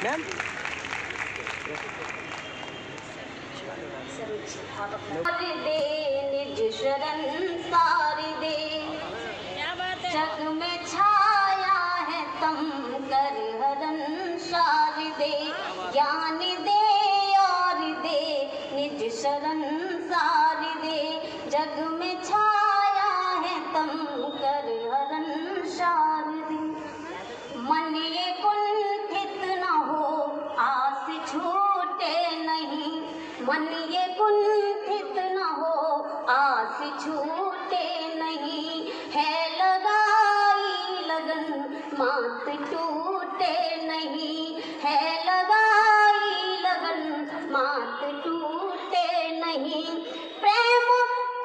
Ma'am दे निज शरण सारी दे, जग में छाया है तम कर हरण सारी दे, ज्ञान दे और दे निज शरण सारी दे, जग में छाया है तम कर हरण सारी दे। मन ये कुंठित न हो आस छूटे नहीं, मन ये कुंठित न हो आस छूटे नहीं, है लगाई लगन मात टूटे नहीं, है लगाई लगन मात टूटे नहीं, प्रेम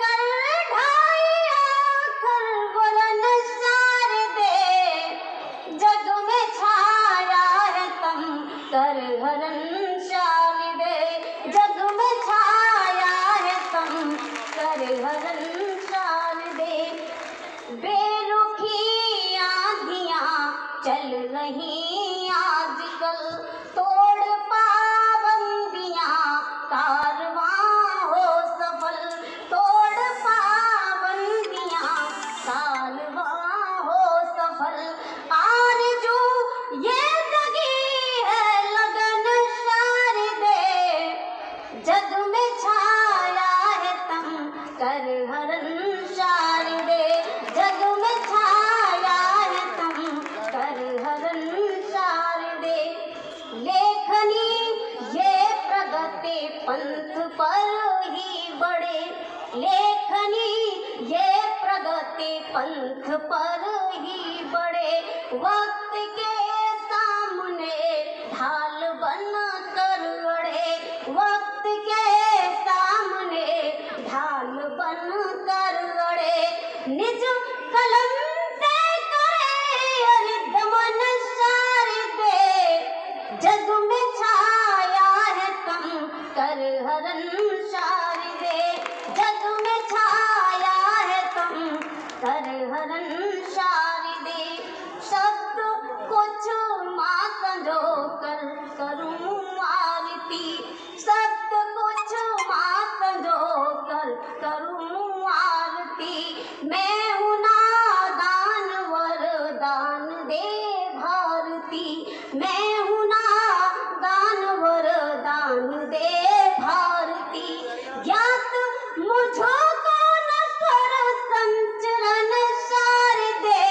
कर ढाई आखर वरन सार दे, जग में छाया है तम कर हरण शाल दे, जग में छाया है तम कर हरण शाल दे। बेरुखी आंधियां चल रही आजकल, तोड़ पाबंदियां कारवां हो सफल, तोड़ पाबंदियां कारवां हो सफल, आरज़ू ये जगी है लगन सार दे, जग में छाया है तम कर हरण सार दे, जग में छाया है तम कर हरण सार दे। लेखनी ये प्रगति पंथ पर ही बढ़े, लेखनी ये प्रगति पंथ पर ही बढ़े, वक्त के सामने ढाल बन कर अड़े, वक्त के सामने ढाल बन कर अड़े, निज कलम से करे अरिदमन सार दे, जग में छाया है तम कर हरण सार दे, जग में छाया है तम कर हरण सार दे। शब्द कुछ माँ संजो कर करूँ आरती, शब्द कुछ माँ संजो कर करूँ आरती, मैं हूँ नादान वरदान दे भारती, मैं हूँ नादान वरदान दे भारती, ज्ञात मुझको न स्वर संचरण सार दे,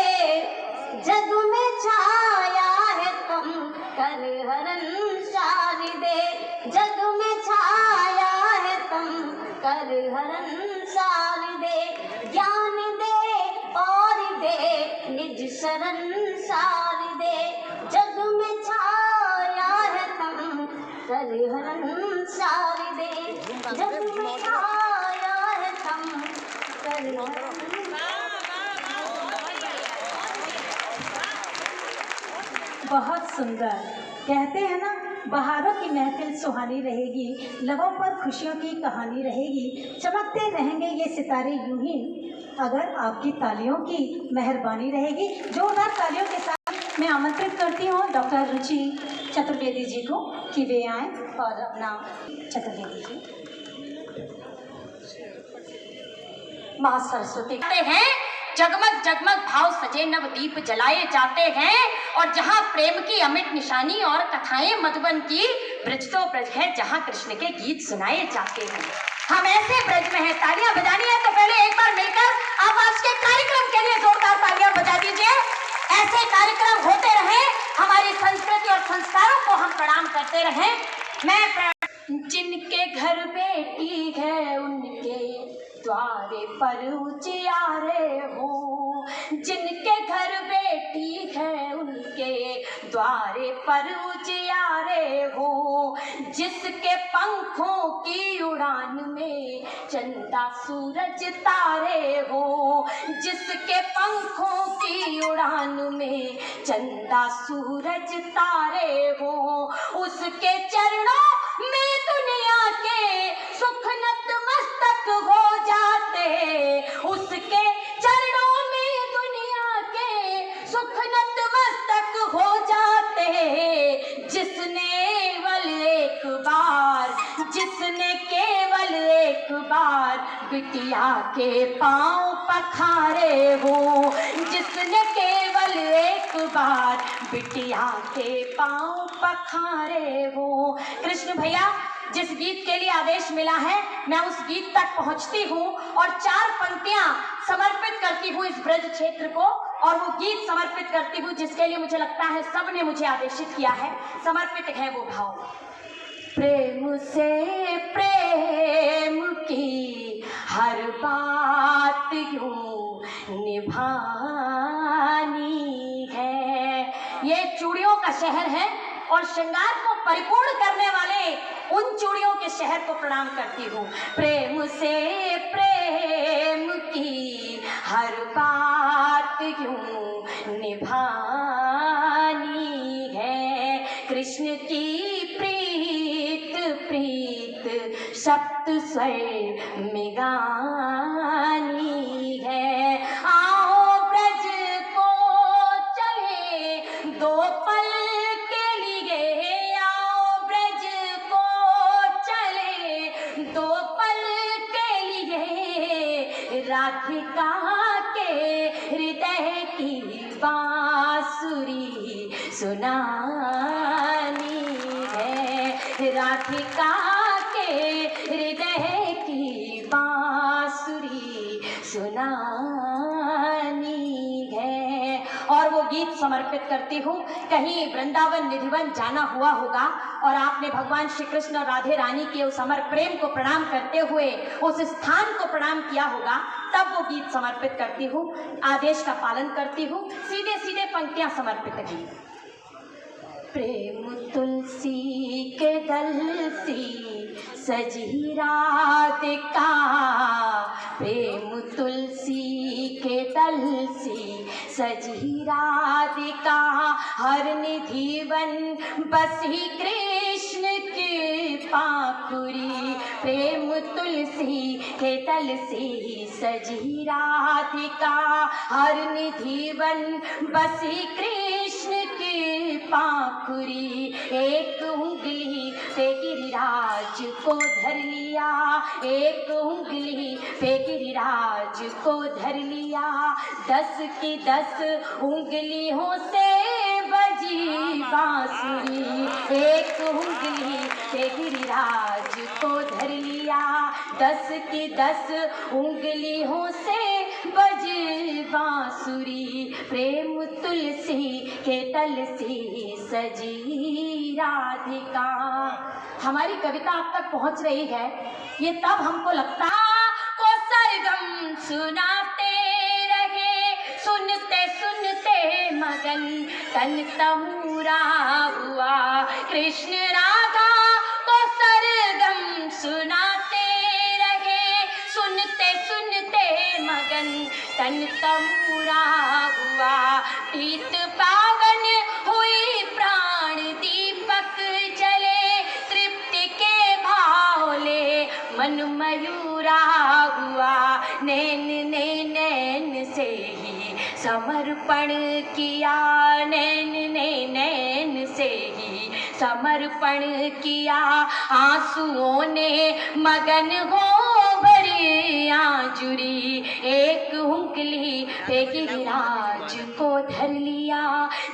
जग में छाया है तम कर हरण सार दे, जग में छाया है तम कर हरण सार दे, ज्ञान दे और दे निज शरण सार दे, जग में छाया है तम कर हरण सार दे, जग में छाया है तम कर हरण। बहुत सुंदर। कहते हैं ना, बहारों की महफिल सुहानी रहेगी, लबों पर खुशियों की कहानी रहेगी, चमकते रहेंगे ये सितारे यूं ही अगर आपकी तालियों की मेहरबानी रहेगी। जोरदार तालियों के साथ मैं आमंत्रित करती हूँ डॉक्टर रुचि चतुर्वेदी जी को कि वे आएँ और अपना चतुर्वेदी जी। माँ सरस्वती हैं, जगमग जगमग भाव सजे नव दीप जलाए जाते हैं, और जहाँ प्रेम की अमिट निशानी और कथाएं मधुबन की, ब्रज तो ब्रज है जहाँ कृष्ण के गीत सुनाए जाते हैं। हम ऐसे ब्रज में हैं, तालियां बजानी है तो पहले एक बार मिलकर आप आज के कार्यक्रम के लिए जोरदार तालियां बजा दीजिए। ऐसे कार्यक्रम होते रहें, हमारी संस्कृति और संस्कारों को हम प्रणाम करते रहें। मैं जिनके घर बेटी है उनके द्वारे पर उजियारे हो, जिनके घर बेटी है उनके द्वारे पर उजियारे हो, जिसके पंखों की उड़ान में चंदा सूरज तारे हो, जिसके पंखों की उड़ान में चंदा सूरज तारे हो, उसके चरणों में दुनिया के सुख नतमस्तक हो जाते, उसके चरणों में दुनिया के सुख नतमस्तक हो जाते, जिसने बिटिया के पांव पखारे हो, जिसने केवल एक बार बिटिया के पांव पखारे हो। कृष्ण भैया, जिस गीत के लिए आदेश मिला है मैं उस गीत तक पहुंचती हूँ और 4 पंक्तियां समर्पित करती हूँ इस ब्रज क्षेत्र को, और वो गीत समर्पित करती हूँ जिसके लिए मुझे लगता है सबने मुझे आदेशित किया है। समर्पित है वो भाव। प्रेम से प्रेम की हर बात यूं निभानी है। ये चूड़ियों का शहर है और श्रृंगार को परिपूर्ण करने वाले उन चूड़ियों के शहर को प्रणाम करती हूँ। प्रेम से प्रेम की हर बात यूं निभानी है। कृष्ण की प्रीत प्रीत सप्त स्वर में गानी है। आओ ब्रज को चले 2 पल के लिए, आओ ब्रज को चले 2 पल के लिए। राधिका के हृदय की बांसुरी सुनानी है। राधिका के हृदय की बांसुरी सुनानी है। और वो गीत समर्पित करती हूँ। कहीं वृंदावन निधिवन जाना हुआ होगा और आपने भगवान श्री कृष्ण और राधे रानी के उस अमर प्रेम को प्रणाम करते हुए उस स्थान को प्रणाम किया होगा, तब वो गीत समर्पित करती हूँ। आदेश का पालन करती हूँ। सीधे सीधे पंक्तियां समर्पित की। प्रेम तुलसी के दल सी सजी राधिका, प्रेम तुलसी के दल सी सजी राधिका। हर निधि वन बसी कृष्ण की पाखुरी, प्रेम तुलसी के दल सी सजी राधिका। हर निधि वन बसी कृष्ण की पाखुरी। एक उंगली पे गिरिराज को धर लिया, एक उंगली पे गिरिराज को धर लिया। 10 की 10 उंगलियों से बजी बांसुरी। एक उंगली पे गिरिराज को धर लिया, 10 की 10 उंगलियों से बजी बांसुरी। प्रेम तुलसी के तल से सजी राधिका। हमारी कविता अब तक पहुंच रही है, ये तब हमको लगता को सरगम सुनाते रहे। सुनते सुनते मगन तन तमूरा हुआ। कृष्ण राधा को सरगम सुनाते रहे। सुनते सुनते मगन तन तमूरा हुआ। प्रीत पावन हुई प्राण दीपक जले। तृप्ति के भावले मन मयूरा हुआ। नैन ने नैन से ही समर्पण किया। नैन ने नैन से ही समर्पण किया। आंसुओं ने मगन हो भरी आंजुरी। एक उंगली पे गिरिराज को धर लिया।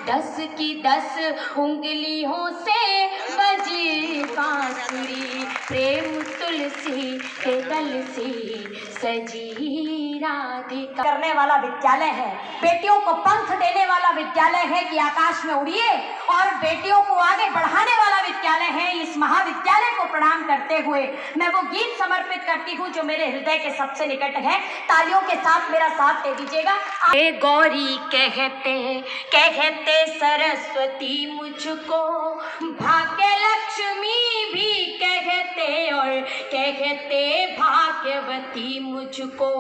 10 की 10 उंगलियों से बजी बांसुरी। प्रेम तुलसी के दल से सजी राधिका। करने वाला विद्यालय है, बेटियों को पंख देने वाला विद्यालय है कि आकाश में उड़िए, और बेटियों को आगे बढ़ाने वाला विद्यालय है। इस महाविद्यालय को प्रणाम करते हुए मैं वो गीत समर्पित करती हूँ जो मेरे हृदय के सबसे निकट है। तालियों के साथ मेरा साथ दे दीजिएगा। गौरी कहते सरस्वती मुझको, भाग्य लक्ष्मी भी कहते और कहते भाग्यवती मुझको।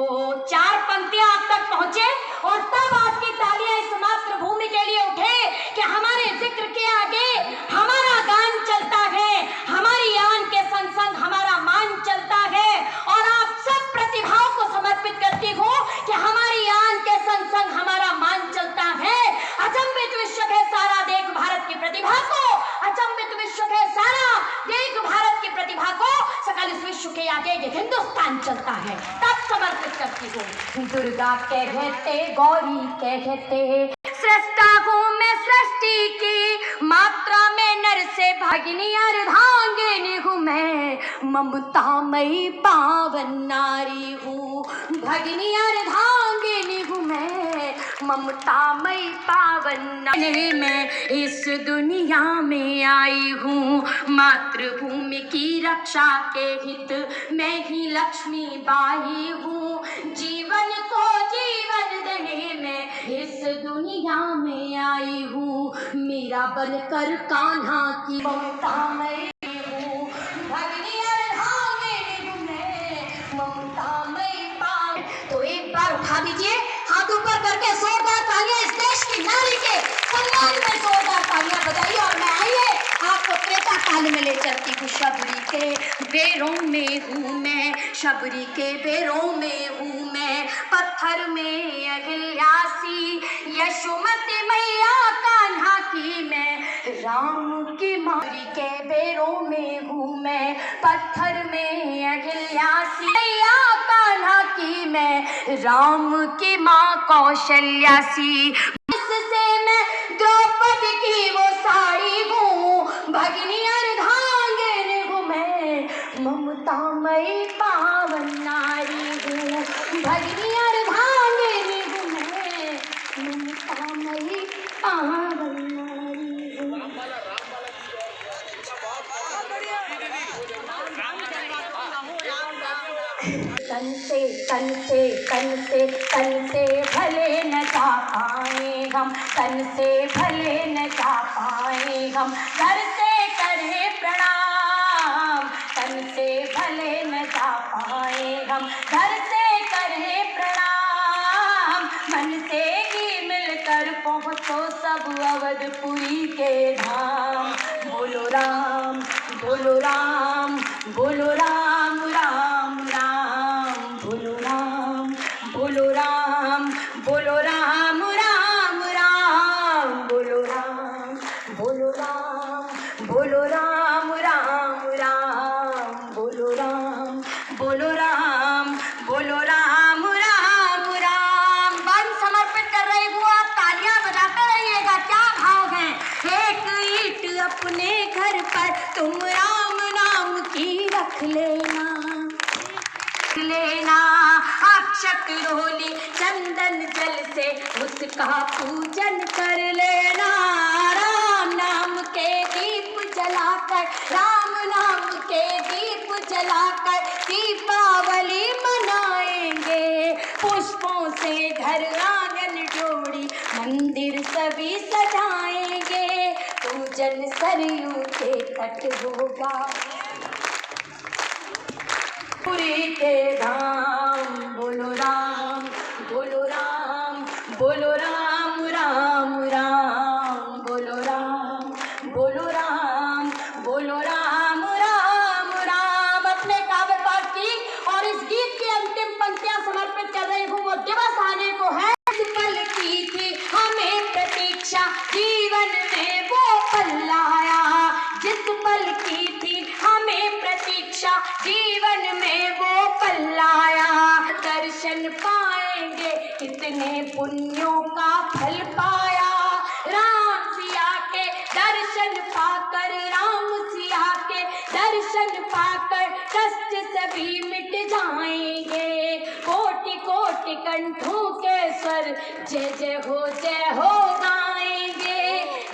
4 पंक्तियां आप तक पहुंचे और तब आपकी तालियां इस मातृभूमि के लिए उठे कि हमारे जिक्र के आगे हमारा गान चलता है, हमारी आन के संग संग हमारा मान चलता है। और आप सब प्रतिभाओं को समर्पित करती हूँ कि हमारी आन के संग संग हमारा मान चलता है। अचंभित विश्व है सारा, देख भारत की प्रतिभा को। अचंभित विश्व है सारा, देख भारत की प्रतिभा को। कल इस विश्व के आगे ये हिंदुस्तान चलता है, तब समर्पित करती हूँ। दुर्गा कहते, गौरी कहते, सृष्टा हूँ मैं सृष्टि की मात्रा में, नर से भागिनी अर्धांगिनी हूँ मैं, ममतामयी पावन नारी हूँ, भगिनी अर्धांगिनी हूँ मैं, ममतामयी पावन नारी। मैं इस दुनिया में आई हूँ मातृभूमि की रक्षा के हित, मैं ही लक्ष्मी बाई हूँ, जीवन को जीवन देने में इस दुनिया में आई हूँ, मीरा बनकर कान्हा की ममतामयी हूँ, भगिनी अर्धांगिनी हूँ मैं, ममतामयी पावन। तो एक बार उठा दीजिए हाथ ऊपर करके जोरदार तालियां इस देश की नारी के सम्मान में, जोरदार तालियां बजाइए। और मैं आइए आपको त्रेता काल में ले चलती हूँ। शबरी के बेरों में हूँ मैं, शबरी के बेरों में हूँ मैं, पत्थर में अहिल्यासी, यशोमती मैया कान्हा की मैं, राम की मारी के बेरों में हूँ मैं, पत्थर में अहिल्यासी, मैया कान्हा की मैं, राम की माँ कौशल्यासी। इससे मैं द्रौपदी की वो साड़ी हूँ, भगिनी अर्धांगिनी हूँ मैं, ममतामयी पावन नारी हूँ, भगिनी अर्धांगिनी हूँ मैं, ममतामयी पावन नारी हूँ। तन से भले न जा पाए हम, तन से भले न जा पाए हम, घर से करें प्रणाम, तन से भले न जा पाए हम, घर से करें प्रणाम, मन से ही मिलकर पहुँचो सब अवधपुरी के धाम। बोलो राम, बोलो राम, बोलो राम, राम राम, बोलो राम, बोलो राम, बोलो राम, राम राम, बोलो राम, बोलो राम, बोलो राम, राम राम, बोलो राम, बोलो राम, बोलो राम, राम राम। वन समर्पित कर रही हूँ, आप तालियां बजाते रहिएगा। क्या भाव है? एक ईंट अपने घर पर तुम राम नाम की रख लेना, अक्षत रोली चंदन जल से उसका पूजन कर लेना, राम नाम के दीप जलाकर, राम नाम के दीप जलाकर दीपावली मनाएंगे, पुष्पों से घर आंगन जोड़ी मंदिर सभी सजाएंगे, पूजन सरयू के तट होगा पुरी के धाम। बोलो राम, बोलो राम, बोलो राम, राम राम, बोलो राम, बोलो राम, बोलो राम, राम राम। अपने काव्य पाठ की और इस गीत की अंतिम पंक्तियां समर्पित कर रही हूँ। वो दिवस आने को है, जिस पल की थी हमें प्रतीक्षा, जीवन में वो पल आया, जिस पल की थी हमें प्रतीक्षा, जीवन में वो पल आया, दर्शन पाएंगे कितने पुण्यों का फल पाया, राम सिया के दर्शन पाकर, राम सिया के दर्शन पाकर कष्ट सभी मिट जाएंगे, कोटि कोटि कंठों के स्वर जय जय हो गाएंगे,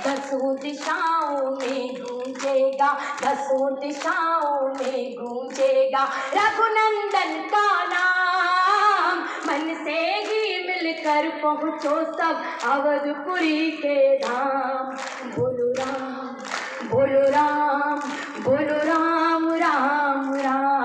दसों दिशाओं में गूंजेगा, दसों दिशाओं में गूंजेगा रघुनंदन का नाम, मन से ही मिलकर पहुँचो सब अवधपुरी के धाम। बोलो राम, बोलो राम, बोलो राम, राम राम।